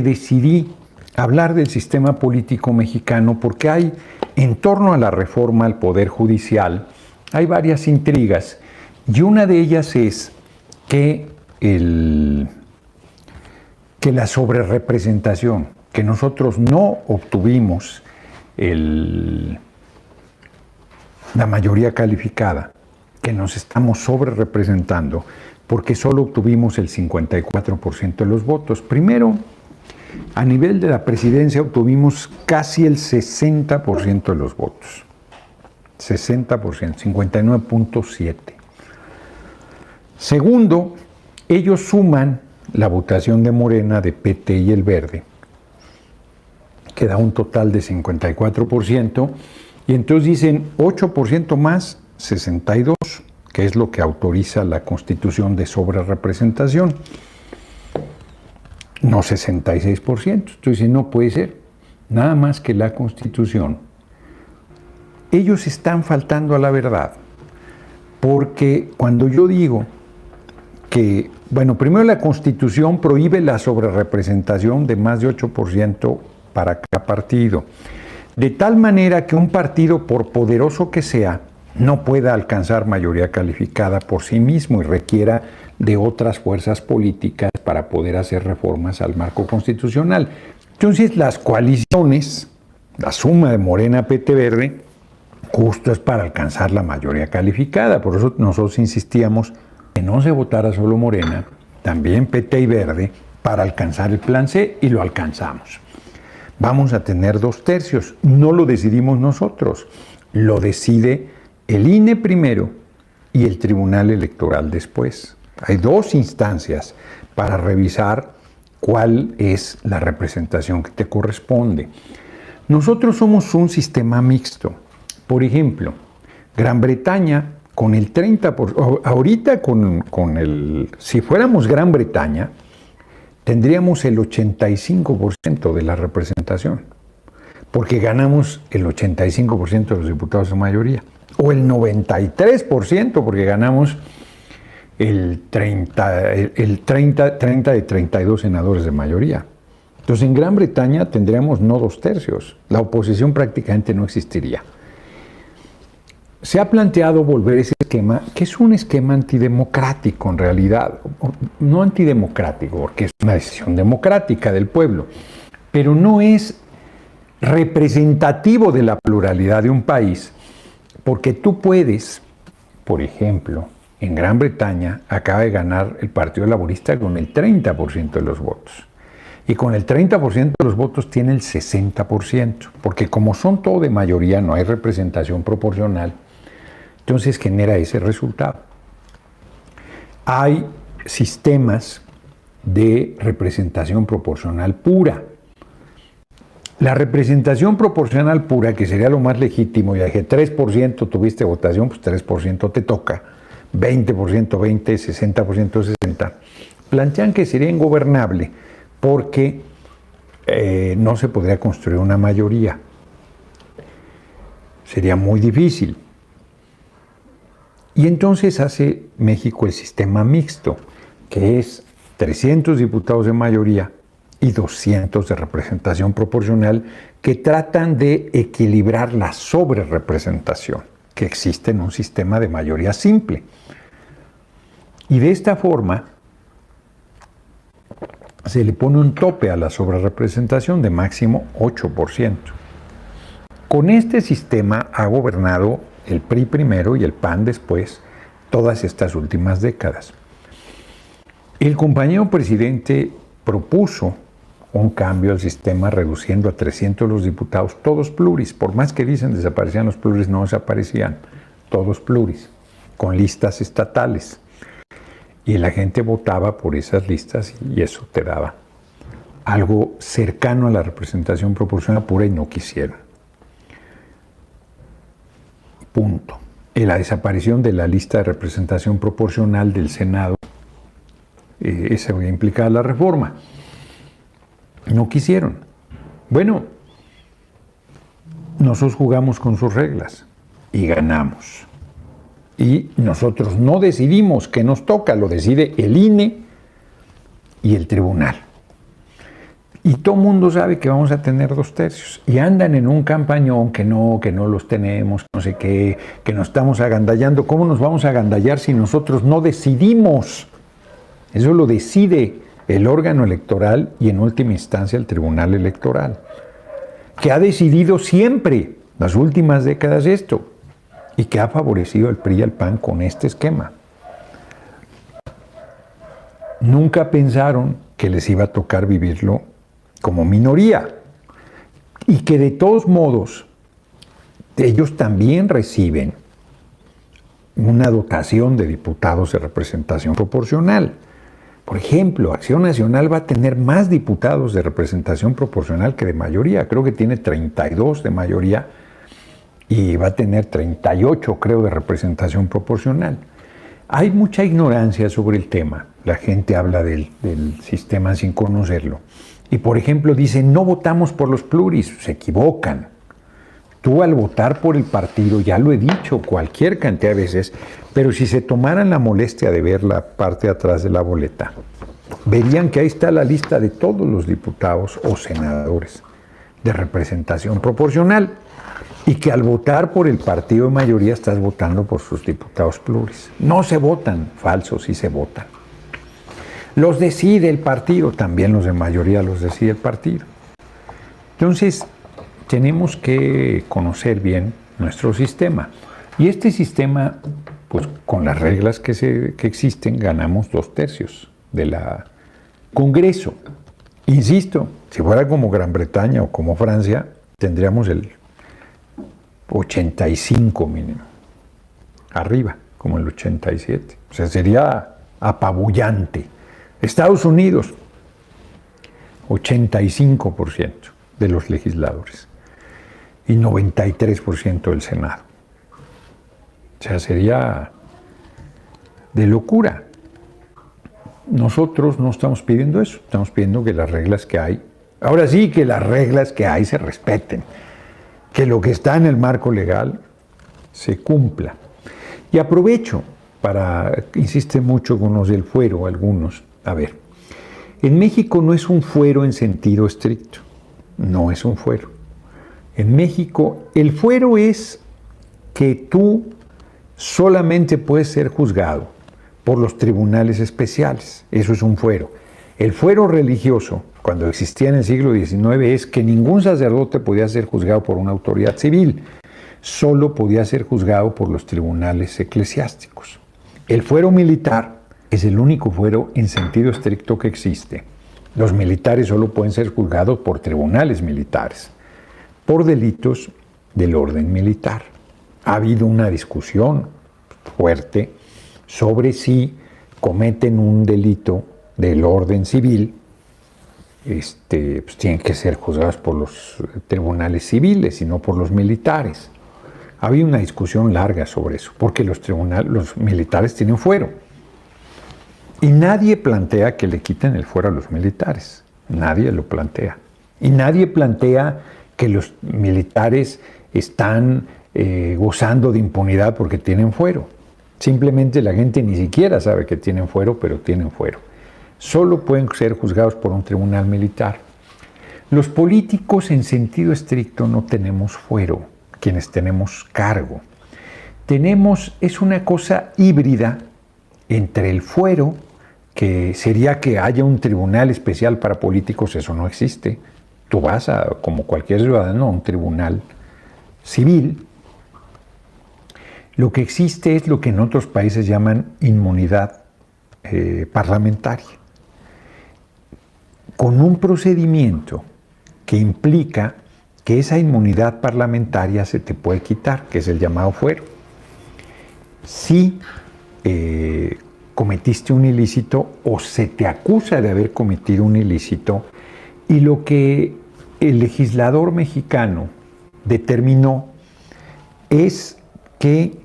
decidí hablar del sistema político mexicano porque hay, en torno a la reforma al Poder Judicial, hay varias intrigas. Y una de ellas es que la sobrerepresentación, que nosotros no obtuvimos la mayoría calificada, que nos estamos sobrerepresentando, porque solo obtuvimos el 54% de los votos. Primero, a nivel de la presidencia obtuvimos casi el 60% de los votos. 60%, 59.7%. Segundo, ellos suman la votación de Morena, de PT y el Verde, que da un total de 54%, y entonces dicen 8% más 62%, que es lo que autoriza la Constitución de sobrerepresentación, no 66%. Entonces no puede ser, nada más que la Constitución. Ellos están faltando a la verdad, porque cuando yo digo que, bueno, primero la Constitución prohíbe la sobrerepresentación de más de 8% para cada partido, de tal manera que un partido, por poderoso que sea, no pueda alcanzar mayoría calificada por sí mismo y requiera de otras fuerzas políticas para poder hacer reformas al marco constitucional. Entonces, las coaliciones, la suma de Morena, PT, Verde, justo es para alcanzar la mayoría calificada. Por eso nosotros insistíamos que no se votara solo Morena, también PT y Verde, para alcanzar el plan C, y lo alcanzamos. Vamos a tener 2/3, no lo decidimos nosotros, lo decide el INE primero y el Tribunal Electoral después. Hay dos instancias para revisar cuál es la representación que te corresponde. Nosotros somos un sistema mixto. Por ejemplo, Gran Bretaña con el 30%, ahorita si fuéramos Gran Bretaña, tendríamos el 85% de la representación, porque ganamos el 85% de los diputados en mayoría, o el 93%, porque ganamos el 30 de 32 senadores de mayoría. Entonces, en Gran Bretaña tendríamos no 2/3, la oposición prácticamente no existiría. Se ha planteado volver ese esquema, que es un esquema antidemocrático en realidad, no antidemocrático, porque es una decisión democrática del pueblo, pero no es representativo de la pluralidad de un país, porque tú puedes, por ejemplo, en Gran Bretaña acaba de ganar el Partido Laborista con el 30% de los votos. Y con el 30% de los votos tiene el 60%, porque como son todo de mayoría, no hay representación proporcional, entonces genera ese resultado. Hay sistemas de representación proporcional pura. La representación proporcional pura, que sería lo más legítimo, ya dije 3% tuviste votación, pues 3% te toca, 20%, 20%, 60%, 60%. Plantean que sería ingobernable porque no se podría construir una mayoría. Sería muy difícil. Y entonces hace México el sistema mixto, que es 300 diputados de mayoría y 200 de representación proporcional, que tratan de equilibrar la sobrerepresentación que existe en un sistema de mayoría simple. Y de esta forma se le pone un tope a la sobrerepresentación de máximo 8%. Con este sistema ha gobernado el PRI primero y el PAN después, todas estas últimas décadas. El compañero presidente propuso un cambio al sistema reduciendo a 300 los diputados, todos pluris, por más que dicen desaparecían los pluris, no desaparecían, todos pluris, con listas estatales. Y la gente votaba por esas listas y eso te daba algo cercano a la representación proporcional pura y no quisieron. Punto. En la desaparición de la lista de representación proporcional del Senado, esa había implicado la reforma. No quisieron. Bueno, nosotros jugamos con sus reglas y ganamos. Y nosotros no decidimos qué nos toca, lo decide el INE y el tribunal. Y todo el mundo sabe que vamos a tener 2/3. Y andan en un campañón que no los tenemos, no sé qué, que nos estamos agandallando. ¿Cómo nos vamos a agandallar si nosotros no decidimos? Eso lo decide el órgano electoral y en última instancia el Tribunal Electoral, que ha decidido siempre, las últimas décadas, esto, y que ha favorecido al PRI y al PAN con este esquema. Nunca pensaron que les iba a tocar vivirlo como minoría y que de todos modos ellos también reciben una dotación de diputados de representación proporcional. Por ejemplo, Acción Nacional va a tener más diputados de representación proporcional que de mayoría. Creo que tiene 32 de mayoría y va a tener 38, creo, de representación proporcional. Hay mucha ignorancia sobre el tema. La gente habla del sistema sin conocerlo. Y, por ejemplo, dicen, no votamos por los pluris. Se equivocan. Tú al votar por el partido, ya lo he dicho cualquier cantidad de veces, pero si se tomaran la molestia de ver la parte de atrás de la boleta, verían que ahí está la lista de todos los diputados o senadores de representación proporcional y que al votar por el partido de mayoría estás votando por sus diputados pluris. No se votan, falso, sí se votan. Los decide el partido, también los de mayoría los decide el partido. Entonces, tenemos que conocer bien nuestro sistema. Y este sistema, pues con las reglas que existen, ganamos 2/3 del Congreso. Insisto, si fuera como Gran Bretaña o como Francia, tendríamos el 85 mínimo. Arriba, como el 87. O sea, sería apabullante. Estados Unidos, 85% de los legisladores. Y 93% del Senado. O sea, sería de locura. Nosotros no estamos pidiendo eso, estamos pidiendo que las reglas que hay, ahora sí que las reglas que hay se respeten, que lo que está en el marco legal se cumpla. Y aprovecho para, insiste mucho con los del fuero, algunos, a ver, en México no es un fuero en sentido estricto, no es un fuero. En México, el fuero es que tú solamente puedes ser juzgado por los tribunales especiales. Eso es un fuero. El fuero religioso, cuando existía en el siglo XIX, es que ningún sacerdote podía ser juzgado por una autoridad civil. Solo podía ser juzgado por los tribunales eclesiásticos. El fuero militar es el único fuero en sentido estricto que existe. Los militares solo pueden ser juzgados por tribunales militares, por delitos del orden militar. Ha habido una discusión fuerte sobre si cometen un delito del orden civil, pues tienen que ser juzgados por los tribunales civiles y no por los militares. Ha habido una discusión larga sobre eso, porque los militares tienen fuero. Y nadie plantea que le quiten el fuero a los militares. Nadie lo plantea. Y nadie plantea que los militares están gozando de impunidad porque tienen fuero. Simplemente la gente ni siquiera sabe que tienen fuero, pero tienen fuero. Solo pueden ser juzgados por un tribunal militar. Los políticos en sentido estricto no tenemos fuero, quienes tenemos cargo. Es una cosa híbrida entre el fuero, que sería que haya un tribunal especial para políticos, eso no existe. Tú vas, como cualquier ciudadano, a un tribunal civil. Lo que existe es lo que en otros países llaman inmunidad parlamentaria, con un procedimiento que implica que esa inmunidad parlamentaria se te puede quitar, que es el llamado fuero. Si cometiste un ilícito o se te acusa de haber cometido un ilícito, y lo que el legislador mexicano determinó es que,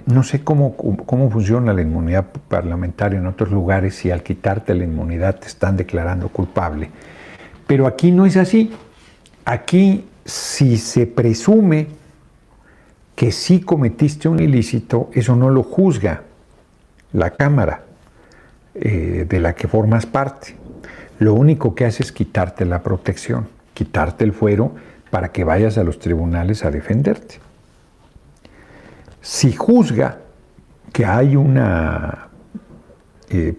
no sé cómo funciona la inmunidad parlamentaria en otros lugares, si al quitarte la inmunidad te están declarando culpable, pero aquí no es así. Aquí, si se presume que sí cometiste un ilícito, eso no lo juzga la Cámara de la que formas parte. lo único que hace es quitarte la protección, quitarte el fuero para que vayas a los tribunales a defenderte. Si juzga que hay una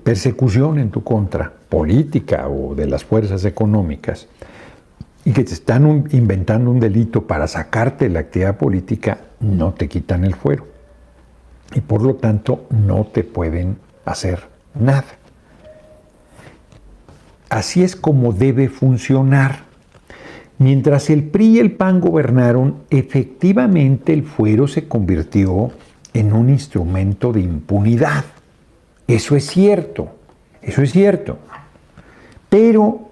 persecución en tu contra, política o de las fuerzas económicas, y que te están inventando un delito para sacarte de la actividad política, no te quitan el fuero. Y por lo tanto, no te pueden hacer nada. Así es como debe funcionar. Mientras el PRI y el PAN gobernaron, efectivamente el fuero se convirtió en un instrumento de impunidad. Eso es cierto, eso es cierto. Pero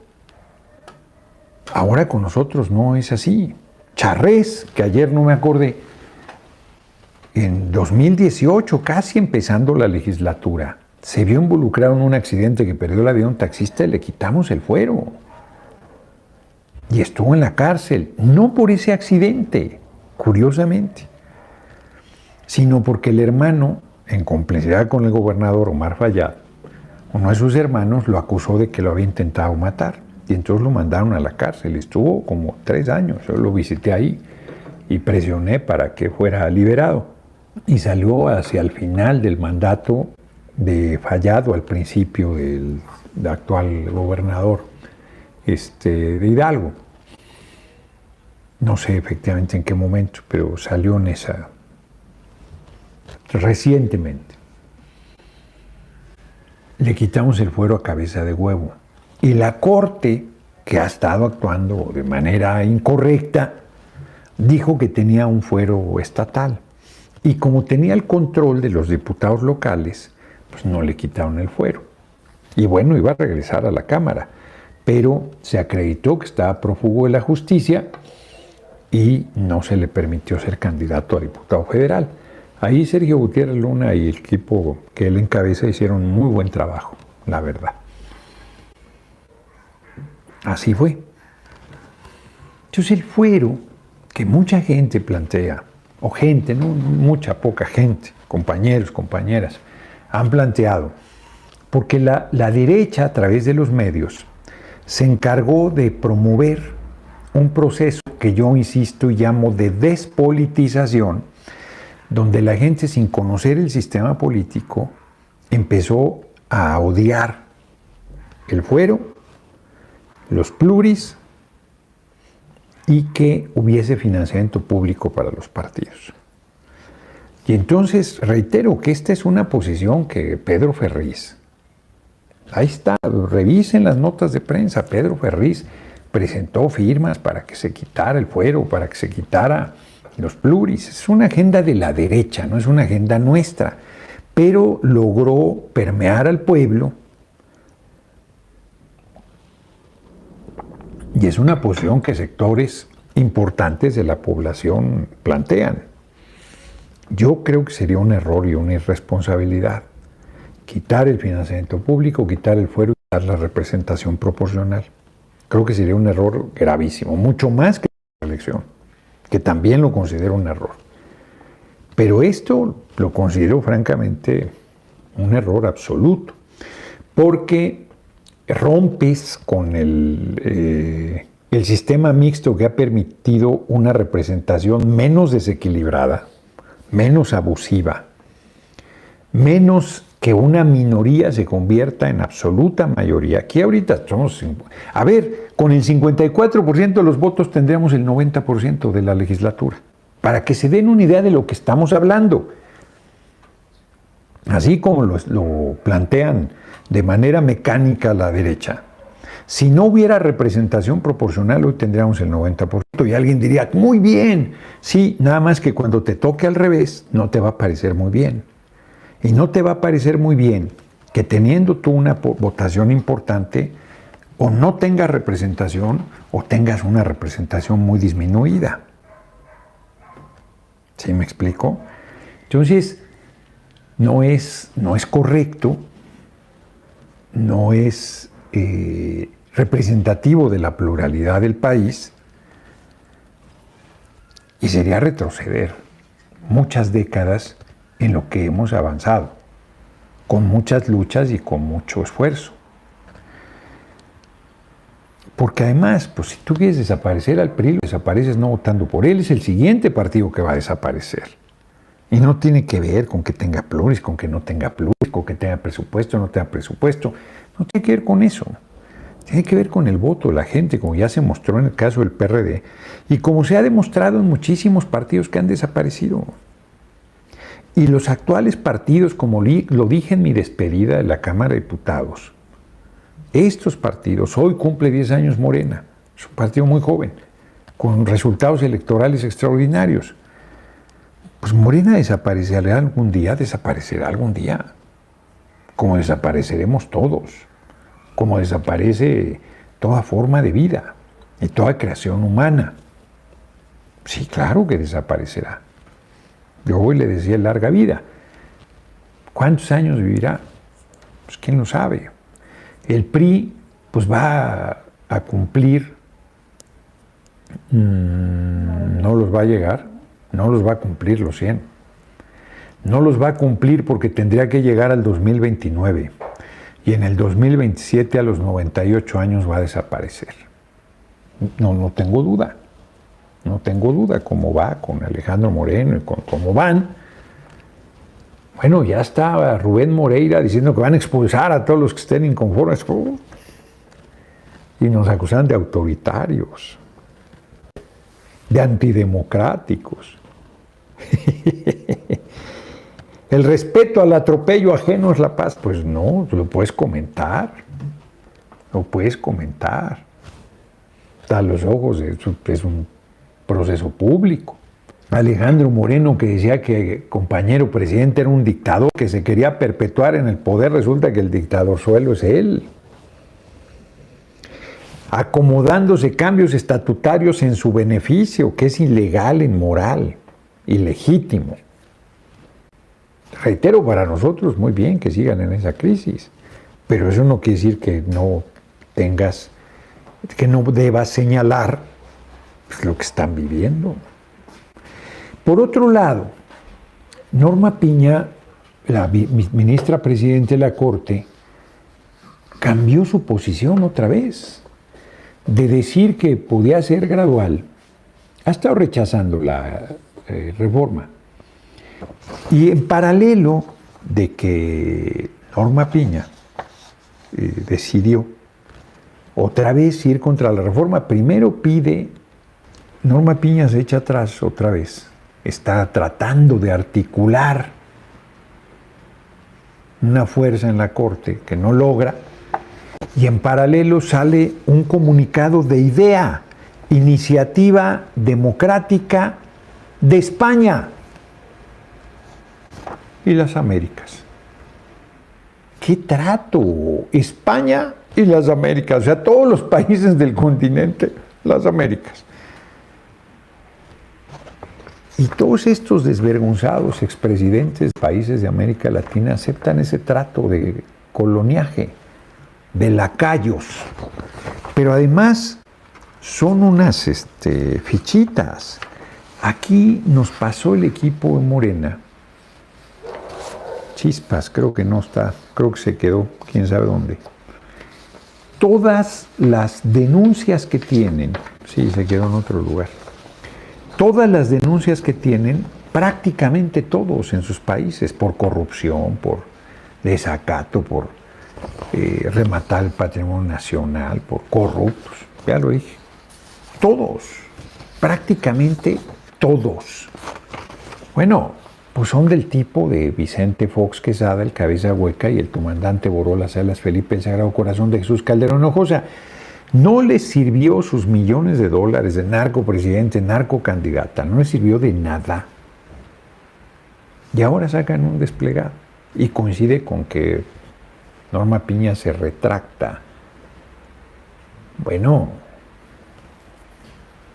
ahora con nosotros no es así. Charrés, que ayer no me acordé, en 2018, casi empezando la legislatura, se vio involucrado en un accidente que perdió la vida un taxista y le quitamos el fuero. Y estuvo en la cárcel, no por ese accidente, curiosamente, sino porque el hermano, en complicidad con el gobernador Omar Fayad, uno de sus hermanos lo acusó de que lo había intentado matar. Y entonces lo mandaron a la cárcel. Estuvo como 3 años. Yo lo visité ahí y presioné para que fuera liberado. Y salió hacia el final del mandato de Fayad, o al principio del actual gobernador de Hidalgo. No sé efectivamente en qué momento, pero salió en esa recientemente. Le quitamos el fuero a cabeza de huevo. Y la Corte, que ha estado actuando de manera incorrecta, dijo que tenía un fuero estatal. Y como tenía el control de los diputados locales, pues no le quitaron el fuero. Y bueno, iba a regresar a la Cámara, pero se acreditó que estaba prófugo de la justicia y no se le permitió ser candidato a diputado federal. Ahí Sergio Gutiérrez Luna y el equipo que él encabeza hicieron muy buen trabajo, la verdad. Así fue. Entonces el fuero que mucha gente plantea, o gente, no mucha, poca gente, compañeros, compañeras, han planteado, porque la derecha a través de los medios se encargó de promover un proceso que yo insisto y llamo de despolitización, donde la gente sin conocer el sistema político empezó a odiar el fuero, los pluris y que hubiese financiamiento público para los partidos. Y entonces reitero que esta es una posición que Pedro Ferriz, ahí está, revisen las notas de prensa, Pedro Ferriz presentó firmas para que se quitara el fuero, para que se quitara los pluris. Es una agenda de la derecha, no es una agenda nuestra, pero logró permear al pueblo y es una posición que sectores importantes de la población plantean. Yo creo que sería un error y una irresponsabilidad quitar el financiamiento público, quitar el fuero y quitar la representación proporcional. Creo que sería un error gravísimo, mucho más que la elección, que también lo considero un error. Pero esto lo considero francamente un error absoluto, porque rompes con el sistema mixto que ha permitido una representación menos desequilibrada, menos abusiva, menos que una minoría se convierta en absoluta mayoría. Aquí ahorita somos... A ver, con el 54% de los votos tendríamos el 90% de la legislatura. Para que se den una idea de lo que estamos hablando. Así como lo plantean de manera mecánica la derecha. Si no hubiera representación proporcional, hoy tendríamos el 90%. Y alguien diría, muy bien. Sí, nada más que cuando te toque al revés, no te va a parecer muy bien. Y no te va a parecer muy bien que teniendo tú una votación importante, o no tengas representación, o tengas una representación muy disminuida. ¿Sí me explico? Entonces, no es correcto, no es representativo de la pluralidad del país y sería retroceder muchas décadas en lo que hemos avanzado, con muchas luchas y con mucho esfuerzo. Porque además, pues si tú quieres desaparecer al PRI, lo desapareces no votando por él, es el siguiente partido que va a desaparecer. Y no tiene que ver con que tenga pluris, con que no tenga pluris, con que tenga presupuesto, no tenga presupuesto. No tiene que ver con eso. Tiene que ver con el voto de la gente, como ya se mostró en el caso del PRD y como se ha demostrado en muchísimos partidos que han desaparecido. Y los actuales partidos, como lo dije en mi despedida de la Cámara de Diputados, estos partidos, hoy cumple 10 años Morena, es un partido muy joven, con resultados electorales extraordinarios. Pues Morena desaparecerá algún día, como desapareceremos todos, como desaparece toda forma de vida y toda creación humana. Sí, claro que desaparecerá. Yo hoy le decía larga vida. ¿Cuántos años vivirá? Pues quién lo sabe. El PRI pues va a cumplir, no los va a llegar, no los va a cumplir los 100. No los va a cumplir porque tendría que llegar al 2029 y en el 2027 a los 98 años va a desaparecer. No tengo duda. No tengo duda cómo va con Alejandro Moreno y con cómo van. Bueno, ya está Rubén Moreira diciendo que van a expulsar a todos los que estén inconformes. Y nos acusan de autoritarios, de antidemocráticos. El respeto al atropello ajeno es la paz. Pues no, lo puedes comentar. Lo puedes comentar. A los ojos es un proceso público. Alejandro Moreno, que decía que el compañero presidente era un dictador que se quería perpetuar en el poder, resulta que el dictador suelo es él. Acomodándose cambios estatutarios en su beneficio, que es ilegal, inmoral, ilegítimo. Reitero, para nosotros muy bien que sigan en esa crisis, pero eso no quiere decir que no debas señalar lo que están viviendo. Por otro lado, Norma Piña, la ministra presidente de la Corte, cambió su posición otra vez, de decir que podía ser gradual. Ha estado rechazando la reforma. Y en paralelo de que Norma Piña decidió otra vez ir contra la reforma, primero pide, Norma Piña se echa atrás otra vez, está tratando de articular una fuerza en la Corte que no logra, y en paralelo sale un comunicado de IDEA, Iniciativa Democrática de España y las Américas. ¿Qué trato? España y las Américas, o sea, todos los países del continente, las Américas. Y todos estos desvergonzados expresidentes de países de América Latina aceptan ese trato de coloniaje, de lacayos. Pero además son unas fichitas. Aquí nos pasó el equipo de Morena. Chispas, creo que no está, creo que se quedó, quién sabe dónde. Todas las denuncias que tienen, sí, se quedó en otro lugar. Todas las denuncias que tienen, prácticamente todos en sus países, por corrupción, por desacato, por rematar el patrimonio nacional, por corruptos, ya lo dije. Todos, prácticamente todos. Bueno, pues son del tipo de Vicente Fox Quesada, el cabeza hueca, y el comandante Borolas Salas Felipe, el Sagrado Corazón de Jesús Calderón Hinojosa. No les sirvió sus millones de dólares de narcopresidente, narcocandidata, no les sirvió de nada. Y ahora sacan un desplegado. Y coincide con que Norma Piña se retracta. Bueno,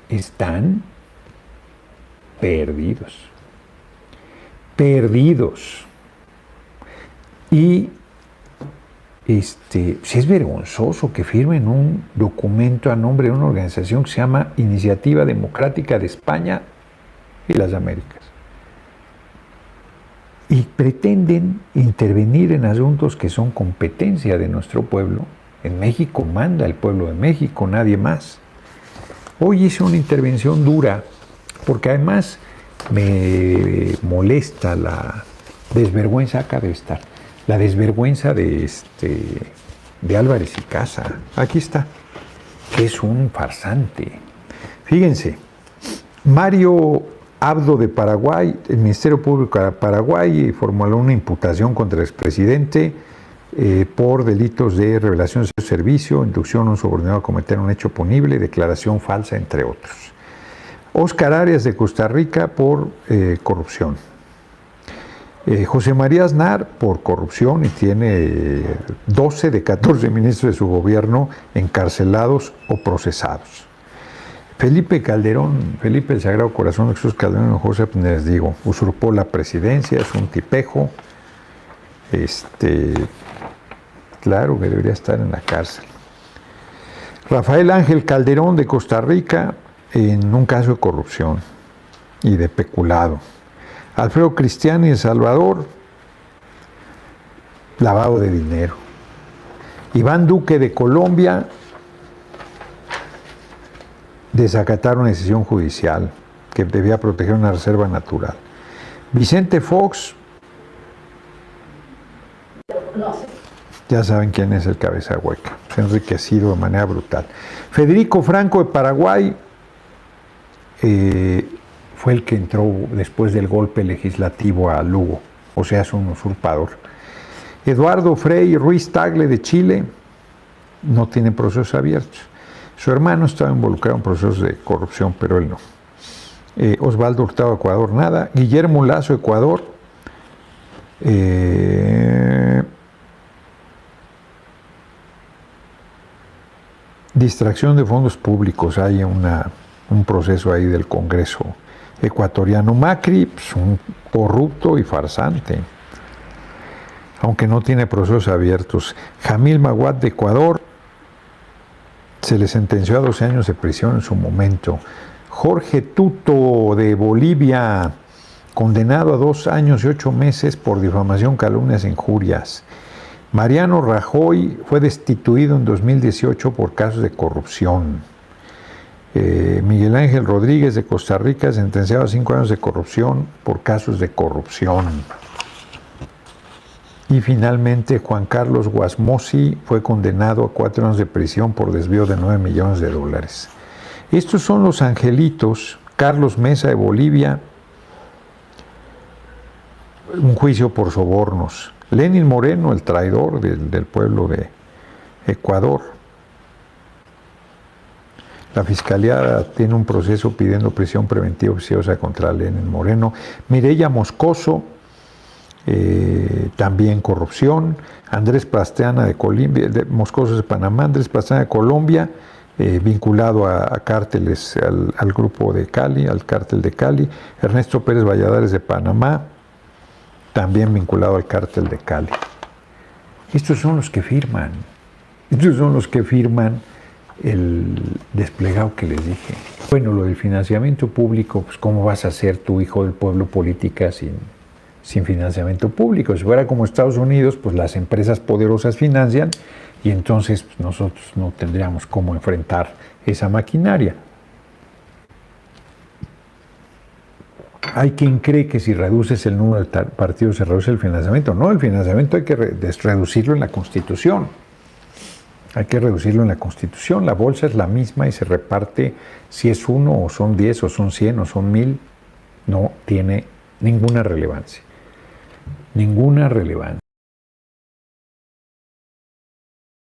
están perdidos. Perdidos. Y si es vergonzoso que firmen un documento a nombre de una organización que se llama Iniciativa Democrática de España y las Américas. Y pretenden intervenir en asuntos que son competencia de nuestro pueblo En México manda el pueblo de México, nadie más. Hoy hice una intervención dura, porque además me molesta la desvergüenza, acá debe estar, la desvergüenza de Álvarez y Casa. Aquí está, que es un farsante. Fíjense, Mario Abdo de Paraguay, el Ministerio Público de Paraguay formuló una imputación contra el expresidente por delitos de revelación de servicio, inducción a un subordinado a cometer un hecho punible, declaración falsa, entre otros. Oscar Arias de Costa Rica por corrupción. José María Aznar por corrupción y tiene 12 de 14 ministros de su gobierno encarcelados o procesados. Felipe Calderón, Felipe el Sagrado Corazón de Jesús Calderón y José, pues les digo, usurpó la presidencia, es un tipejo, claro que debería estar en la cárcel. Rafael Ángel Calderón de Costa Rica en un caso de corrupción y de peculado. Alfredo Cristiani de El Salvador, lavado de dinero. Iván Duque de Colombia, desacatar una decisión judicial que debía proteger una reserva natural. Vicente Fox, ya saben quién es el cabeza hueca, se ha enriquecido de manera brutal. Federico Franco de Paraguay fue el que entró después del golpe legislativo a Lugo, o sea, es un usurpador. Eduardo Frei Ruiz Tagle de Chile no tiene procesos abiertos. Su hermano estaba involucrado en procesos de corrupción, pero él no. Osvaldo Hurtado, Ecuador, nada. Guillermo Lazo, Ecuador. Distracción de fondos públicos. Hay un proceso ahí del Congreso ecuatoriano. Macri, pues, un corrupto y farsante, aunque no tiene procesos abiertos. Jamil Maguad de Ecuador, se le sentenció a 12 años de prisión en su momento. Jorge Tuto de Bolivia, condenado a 2 años y 8 meses por difamación, calumnias e injurias. Mariano Rajoy fue destituido en 2018 por casos de corrupción. Miguel Ángel Rodríguez de Costa Rica, sentenciado a 5 años de corrupción por casos de corrupción. Y finalmente Juan Carlos Guasmosi fue condenado a 4 años de prisión por desvío de $9 millones. Estos son los angelitos. Carlos Mesa de Bolivia, un juicio por sobornos. Lenín Moreno, el traidor del pueblo de Ecuador. La Fiscalía tiene un proceso pidiendo prisión preventiva oficiosa contra Lenín Moreno. Mireya Moscoso, también corrupción. Andrés Pastrana de Colombia, de Moscoso de Panamá. Andrés Pastrana de Colombia, vinculado a cárteles, al grupo de Cali, al cártel de Cali. Ernesto Pérez Valladares de Panamá, también vinculado al cártel de Cali. Estos son los que firman. Estos son los que firman el desplegado que les dije. Bueno, lo del financiamiento público, pues ¿cómo vas a hacer tu hijo del pueblo política sin financiamiento público? Si fuera como Estados Unidos, pues las empresas poderosas financian y entonces pues, nosotros no tendríamos cómo enfrentar esa maquinaria. Hay quien cree que si reduces el número de partidos se reduce el financiamiento. No, el financiamiento hay que reducirlo en la Constitución. Hay que reducirlo en la Constitución. La bolsa es la misma y se reparte si es 1 o son 10 o son 100 o son 1000. No tiene ninguna relevancia. Ninguna relevancia.